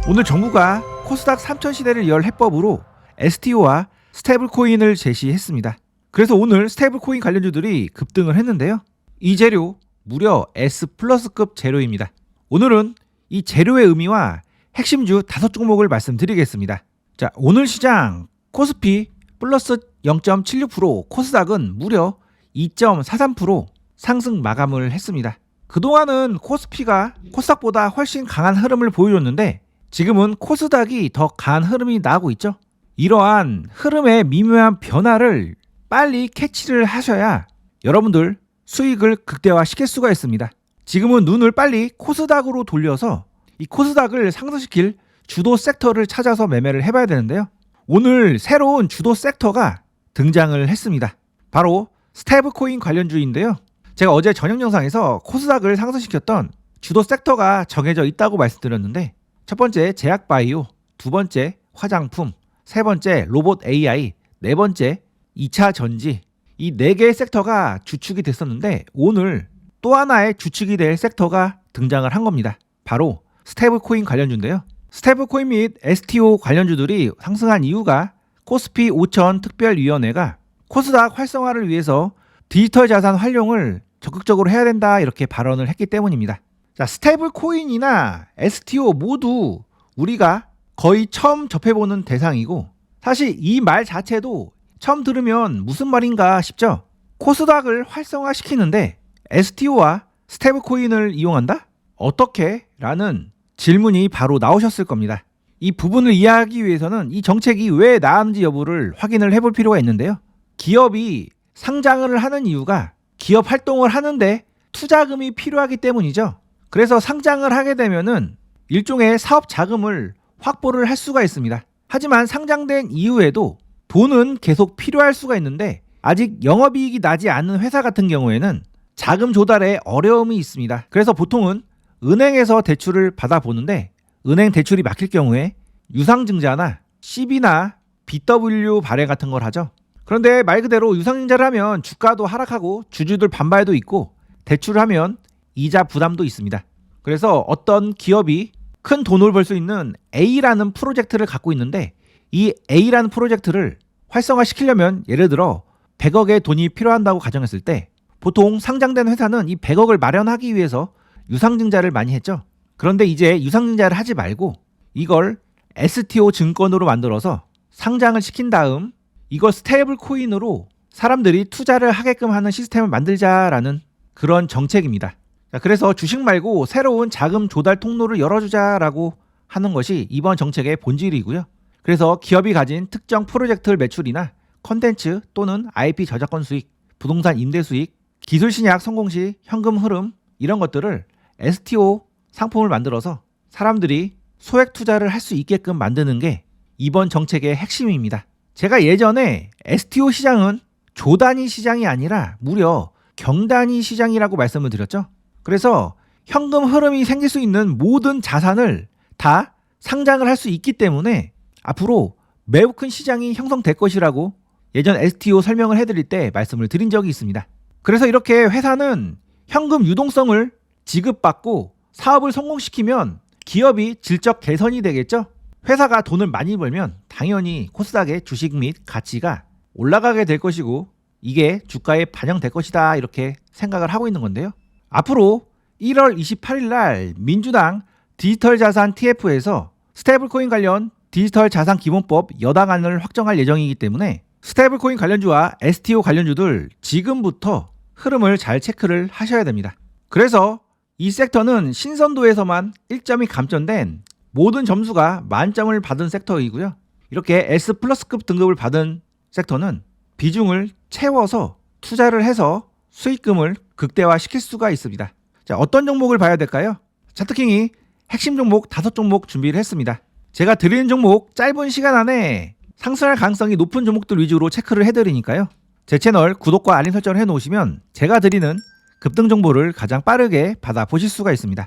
오늘 정부가 코스닥 3000 시대를 열 해법으로 STO와 스테이블코인을 제시했습니다. 그래서 오늘 스테이블코인 관련주들이 급등을 했는데요. 이 재료 무려 S+급 재료입니다. 오늘은 이 재료의 의미와 핵심주 5종목을 말씀드리겠습니다. 자, 오늘 시장 코스피 플러스 0.76%, 코스닥은 무려 2.43% 상승 마감을 했습니다. 그동안은 코스피가 코스닥보다 훨씬 강한 흐름을 보여줬는데 지금은 코스닥이 더 강한 흐름이 나고 있죠. 이러한 흐름의 미묘한 변화를 빨리 캐치를 하셔야 여러분들 수익을 극대화시킬 수가 있습니다. 지금은 눈을 빨리 코스닥으로 돌려서 이 코스닥을 상승시킬 주도 섹터를 찾아서 매매를 해봐야 되는데요. 오늘 새로운 주도 섹터가 등장을 했습니다. 바로 스테이블코인 관련주인데요. 제가 어제 저녁 영상에서 코스닥을 상승시켰던 주도 섹터가 정해져 있다고 말씀드렸는데, 첫 번째 제약바이오, 두 번째 화장품, 세 번째 로봇 AI, 네 번째 2차 전지, 이 4개의 섹터가 주축이 됐었는데 오늘 또 하나의 주축이 될 섹터가 등장을 한 겁니다. 바로 스테이블코인 관련주인데요. 스테이블코인 및 STO 관련주들이 상승한 이유가 코스피 5000 특별위원회가 코스닥 활성화를 위해서 디지털 자산 활용을 적극적으로 해야 된다 이렇게 발언을 했기 때문입니다. 자, 스테이블코인이나 STO 모두 우리가 거의 처음 접해보는 대상이고, 사실 이 말 자체도 처음 들으면 무슨 말인가 싶죠? 코스닥을 활성화시키는데 STO와 스테이블코인을 이용한다? 어떻게? 라는 질문이 바로 나오셨을 겁니다. 이 부분을 이해하기 위해서는 이 정책이 왜 나왔는지 여부를 확인을 해볼 필요가 있는데요. 기업이 상장을 하는 이유가 기업 활동을 하는데 투자금이 필요하기 때문이죠. 그래서 상장을 하게 되면은 일종의 사업 자금을 확보를 할 수가 있습니다. 하지만 상장된 이후에도 돈은 계속 필요할 수가 있는데 아직 영업이익이 나지 않는 회사 같은 경우에는 자금 조달에 어려움이 있습니다. 그래서 보통은 은행에서 대출을 받아보는데 은행 대출이 막힐 경우에 유상증자나 CB나 BW 발행 같은 걸 하죠. 그런데 말 그대로 유상증자를 하면 주가도 하락하고 주주들 반발도 있고 대출을 하면 이자 부담도 있습니다. 그래서 어떤 기업이 큰 돈을 벌 수 있는 A라는 프로젝트를 갖고 있는데 이 A라는 프로젝트를 활성화시키려면 예를 들어 100억의 돈이 필요한다고 가정했을 때 보통 상장된 회사는 이 100억을 마련하기 위해서 유상증자를 많이 했죠. 그런데 이제 유상증자를 하지 말고 이걸 STO 증권으로 만들어서 상장을 시킨 다음 이걸 스테이블 코인으로 사람들이 투자를 하게끔 하는 시스템을 만들자라는 그런 정책입니다. 그래서 주식 말고 새로운 자금 조달 통로를 열어주자라고 하는 것이 이번 정책의 본질이고요. 그래서 기업이 가진 특정 프로젝트 매출이나 컨텐츠 또는 IP 저작권 수익, 부동산 임대 수익, 기술 신약 성공 시 현금 흐름 이런 것들을 STO 상품을 만들어서 사람들이 소액 투자를 할 수 있게끔 만드는 게 이번 정책의 핵심입니다. 제가 예전에 STO 시장은 조단위 시장이 아니라 무려 경단위 시장이라고 말씀을 드렸죠. 그래서 현금 흐름이 생길 수 있는 모든 자산을 다 상장을 할 수 있기 때문에 앞으로 매우 큰 시장이 형성될 것이라고 예전 STO 설명을 해드릴 때 말씀을 드린 적이 있습니다. 그래서 이렇게 회사는 현금 유동성을 지급받고 사업을 성공시키면 기업이 질적 개선이 되겠죠. 회사가 돈을 많이 벌면 당연히 코스닥의 주식 및 가치가 올라가게 될 것이고 이게 주가에 반영될 것이다 이렇게 생각을 하고 있는 건데요. 앞으로 1월 28일 날 민주당 디지털 자산 TF에서 스테이블코인 관련 디지털 자산 기본법 여당안을 확정할 예정이기 때문에 스테이블코인 관련주와 STO 관련주들 지금부터 흐름을 잘 체크를 하셔야 됩니다. 그래서 이 섹터는 신선도에서만 1점이 감점된 모든 점수가 만점을 받은 섹터이고요. 이렇게 S+급 등급을 받은 섹터는 비중을 채워서 투자를 해서 수익금을 극대화시킬 수가 있습니다. 자, 어떤 종목을 봐야 될까요? 차트킹이 핵심 종목 5종목 준비를 했습니다. 제가 드리는 종목 짧은 시간 안에 상승할 가능성이 높은 종목들 위주로 체크를 해드리니까요. 제 채널 구독과 알림 설정을 해놓으시면 제가 드리는 급등 정보를 가장 빠르게 받아보실 수가 있습니다.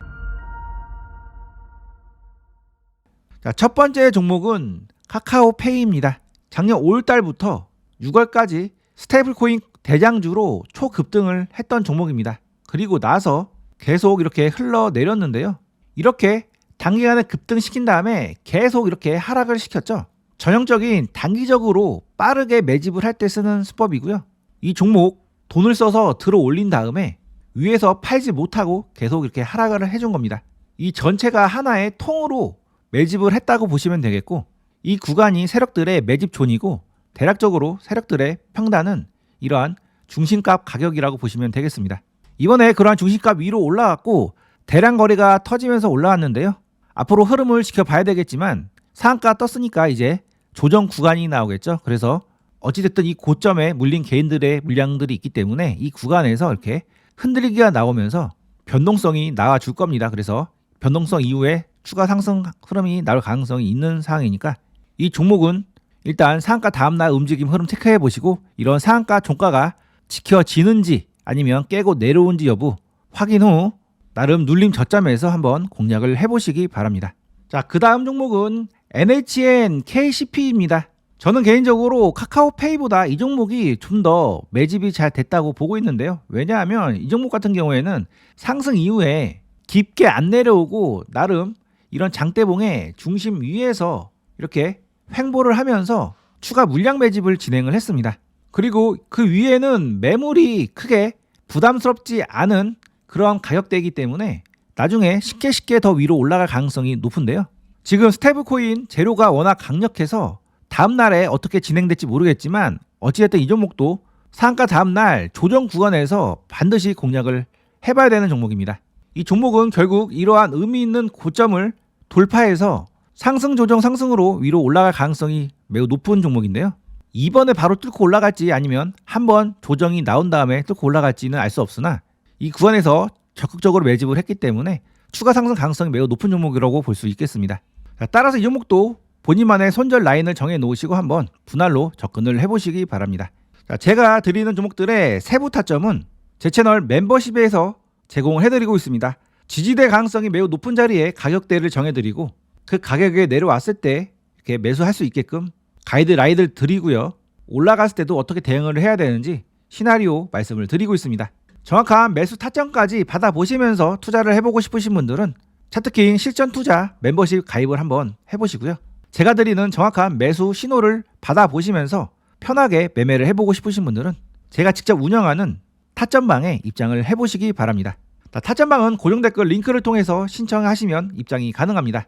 자, 첫 번째 종목은 카카오페이입니다. 작년 5월달부터 6월까지 스테이블코인 대장주로 초급등을 했던 종목입니다. 그리고 나서 계속 이렇게 흘러내렸는데요. 이렇게 단기간에 급등시킨 다음에 계속 이렇게 하락을 시켰죠. 전형적인 단기적으로 빠르게 매집을 할 때 쓰는 수법이고요. 이 종목 돈을 써서 들어 올린 다음에 위에서 팔지 못하고 계속 이렇게 하락을 해준 겁니다. 이 전체가 하나의 통으로 매집을 했다고 보시면 되겠고, 이 구간이 세력들의 매집존이고 대략적으로 세력들의 평단은 이러한 중심값 가격이라고 보시면 되겠습니다. 이번에 그러한 중심값 위로 올라갔고 대량 거래가 터지면서 올라왔는데요. 앞으로 흐름을 지켜봐야 되겠지만 상한가 떴으니까 이제 조정 구간이 나오겠죠. 그래서 어찌됐든 이 고점에 물린 개인들의 물량들이 있기 때문에 이 구간에서 이렇게 흔들리기가 나오면서 변동성이 나와줄 겁니다. 그래서 변동성 이후에 추가 상승 흐름이 나올 가능성이 있는 상황이니까 이 종목은 일단 상한가 다음날 움직임 흐름 체크해 보시고 이런 상한가 종가가 지켜지는지 아니면 깨고 내려온지 여부 확인 후 나름 눌림 저점에서 한번 공략을 해보시기 바랍니다. 자, 그 다음 종목은 NHN KCP입니다. 저는 개인적으로 카카오페이보다 이 종목이 좀 더 매집이 잘 됐다고 보고 있는데요. 왜냐하면 이 종목 같은 경우에는 상승 이후에 깊게 안 내려오고 나름 이런 장대봉의 중심 위에서 이렇게 횡보를 하면서 추가 물량 매집을 진행을 했습니다. 그리고 그 위에는 매물이 크게 부담스럽지 않은 그런 가격대이기 때문에 나중에 쉽게 더 위로 올라갈 가능성이 높은데요. 지금 스테이블코인 재료가 워낙 강력해서 다음날에 어떻게 진행될지 모르겠지만 어찌됐든 이 종목도 상한가 다음날 조정 구간에서 반드시 공략을 해봐야 되는 종목입니다. 이 종목은 결국 이러한 의미 있는 고점을 돌파해서 상승 조정 상승으로 위로 올라갈 가능성이 매우 높은 종목인데요. 이번에 바로 뚫고 올라갈지 아니면 한번 조정이 나온 다음에 뚫고 올라갈지는 알 수 없으나 이 구간에서 적극적으로 매집을 했기 때문에 추가 상승 가능성이 매우 높은 종목이라고 볼 수 있겠습니다. 자, 따라서 이 종목도 본인만의 손절 라인을 정해 놓으시고 한번 분할로 접근을 해보시기 바랍니다. 자, 제가 드리는 종목들의 세부 타점은 제 채널 멤버십에서 제공을 해드리고 있습니다. 지지대 가능성이 매우 높은 자리에 가격대를 정해드리고 그 가격에 내려왔을 때 이렇게 매수할 수 있게끔 가이드라인을 드리고요. 올라갔을 때도 어떻게 대응을 해야 되는지 시나리오 말씀을 드리고 있습니다. 정확한 매수 타점까지 받아보시면서 투자를 해보고 싶으신 분들은 차트킹 실전투자 멤버십 가입을 한번 해보시고요. 제가 드리는 정확한 매수 신호를 받아보시면서 편하게 매매를 해보고 싶으신 분들은 제가 직접 운영하는 타점방에 입장을 해보시기 바랍니다. 타점방은 고정 댓글 링크를 통해서 신청하시면 입장이 가능합니다.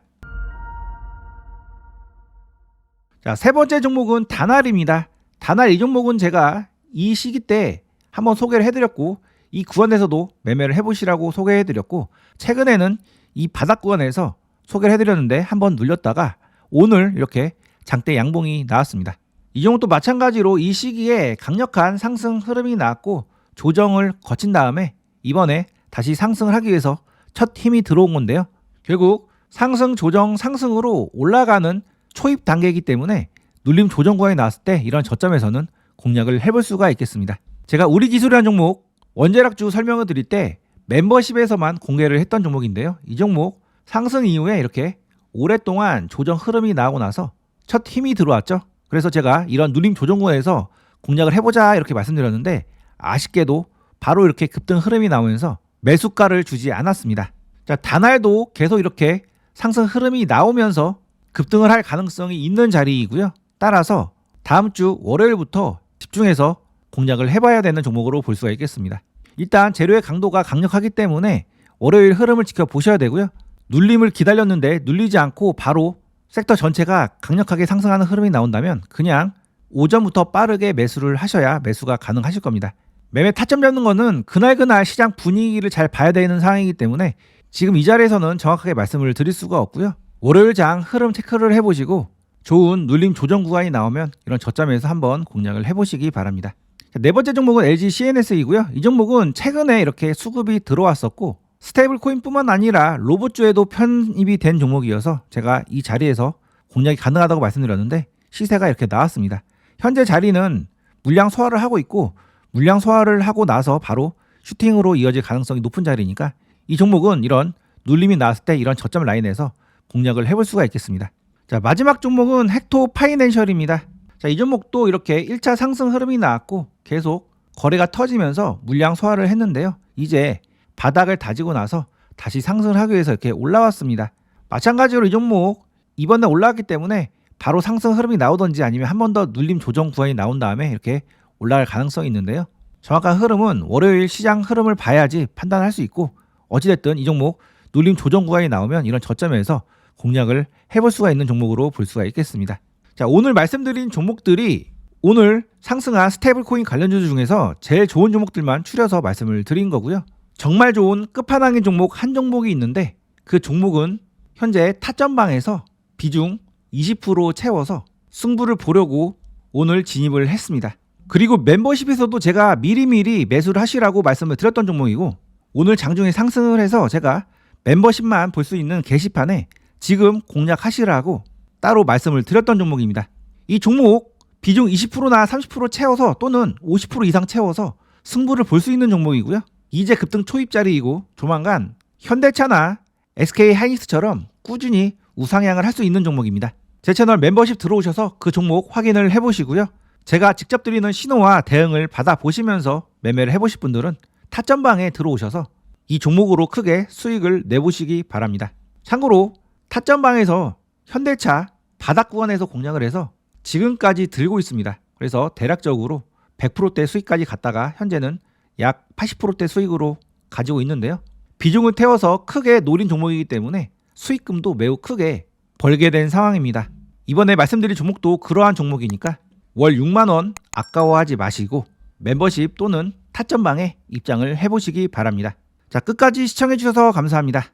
자, 세 번째 종목은 다날입니다. 다날 이 종목은 제가 이 시기 때 한번 소개를 해드렸고 이 구간에서도 매매를 해보시라고 소개해드렸고 최근에는 이 바닥 구간에서 소개를 해드렸는데 한번 눌렸다가 오늘 이렇게 장대 양봉이 나왔습니다. 이 종목도 마찬가지로 이 시기에 강력한 상승 흐름이 나왔고 조정을 거친 다음에 이번에 다시 상승을 하기 위해서 첫 힘이 들어온 건데요. 결국 상승 조정 상승으로 올라가는 초입 단계이기 때문에 눌림 조정 구간이 나왔을 때 이런 저점에서는 공략을 해볼 수가 있겠습니다. 제가 우리 기술이라는 종목 원재락주 설명을 드릴 때 멤버십에서만 공개를 했던 종목인데요. 이 종목 상승 이후에 이렇게 오랫동안 조정 흐름이 나오고 나서 첫 힘이 들어왔죠. 그래서 제가 이런 눌림 조정 구간에서 공략을 해보자 이렇게 말씀드렸는데 아쉽게도 바로 이렇게 급등 흐름이 나오면서 매수가를 주지 않았습니다. 자, 다날도 계속 이렇게 상승 흐름이 나오면서 급등을 할 가능성이 있는 자리이고요. 따라서 다음 주 월요일부터 집중해서 공략을 해봐야 되는 종목으로 볼 수가 있겠습니다. 일단 재료의 강도가 강력하기 때문에 월요일 흐름을 지켜보셔야 되고요. 눌림을 기다렸는데 눌리지 않고 바로 섹터 전체가 강력하게 상승하는 흐름이 나온다면 그냥 오전부터 빠르게 매수를 하셔야 매수가 가능하실 겁니다. 매매 타점 잡는 거는 그날 시장 분위기를 잘 봐야 되는 상황이기 때문에 지금 이 자리에서는 정확하게 말씀을 드릴 수가 없고요. 월요일 장 흐름 체크를 해보시고 좋은 눌림 조정 구간이 나오면 이런 저점에서 한번 공략을 해보시기 바랍니다. 네 번째 종목은 LG CNS이고요. 이 종목은 최근에 이렇게 수급이 들어왔었고 스테이블 코인뿐만 아니라 로봇주에도 편입이 된 종목이어서 제가 이 자리에서 공략이 가능하다고 말씀드렸는데 시세가 이렇게 나왔습니다. 현재 자리는 물량 소화를 하고 있고 물량 소화를 하고 나서 바로 슈팅으로 이어질 가능성이 높은 자리니까 이 종목은 이런 눌림이 나왔을 때 이런 저점 라인에서 공략을 해볼 수가 있겠습니다. 자, 마지막 종목은 헥토 파이낸셜입니다. 자, 이 종목도 이렇게 1차 상승 흐름이 나왔고 계속 거래가 터지면서 물량 소화를 했는데요. 이제 바닥을 다지고 나서 다시 상승을 하기 위해서 이렇게 올라왔습니다. 마찬가지로 이 종목 이번에 올라왔기 때문에 바로 상승 흐름이 나오든지 아니면 한 번 더 눌림 조정 구간이 나온 다음에 이렇게 올라갈 가능성이 있는데요. 정확한 흐름은 월요일 시장 흐름을 봐야지 판단할 수 있고, 어찌됐든 이 종목 눌림 조정 구간이 나오면 이런 저점에서 공략을 해볼 수가 있는 종목으로 볼 수가 있겠습니다. 자, 오늘 말씀드린 종목들이 오늘 상승한 스테이블 코인 관련주 중에서 제일 좋은 종목들만 추려서 말씀을 드린 거고요. 정말 좋은 끝판왕인 종목 한 종목이 있는데, 그 종목은 현재 타점방에서 비중 20% 채워서 승부를 보려고 오늘 진입을 했습니다. 그리고 멤버십에서도 제가 미리미리 매수를 하시라고 말씀을 드렸던 종목이고, 오늘 장중에 상승을 해서 제가 멤버십만 볼 수 있는 게시판에 지금 공략하시라고 따로 말씀을 드렸던 종목입니다. 이 종목 비중 20%나 30% 채워서 또는 50% 이상 채워서 승부를 볼 수 있는 종목이고요. 이제 급등 초입 자리이고 조만간 현대차나 SK 하이닉스처럼 꾸준히 우상향을 할 수 있는 종목입니다. 제 채널 멤버십 들어오셔서 그 종목 확인을 해보시고요. 제가 직접 드리는 신호와 대응을 받아보시면서 매매를 해보실 분들은 타점방에 들어오셔서 이 종목으로 크게 수익을 내보시기 바랍니다. 참고로 타점방에서 현대차 바닥 구간에서 공략을 해서 지금까지 들고 있습니다. 그래서 대략적으로 100%대 수익까지 갔다가 현재는 약 80%대 수익으로 가지고 있는데요. 비중을 태워서 크게 노린 종목이기 때문에 수익금도 매우 크게 벌게 된 상황입니다. 이번에 말씀드린 종목도 그러한 종목이니까 월 6만원 아까워하지 마시고 멤버십 또는 타점방에 입장을 해보시기 바랍니다. 자, 끝까지 시청해주셔서 감사합니다.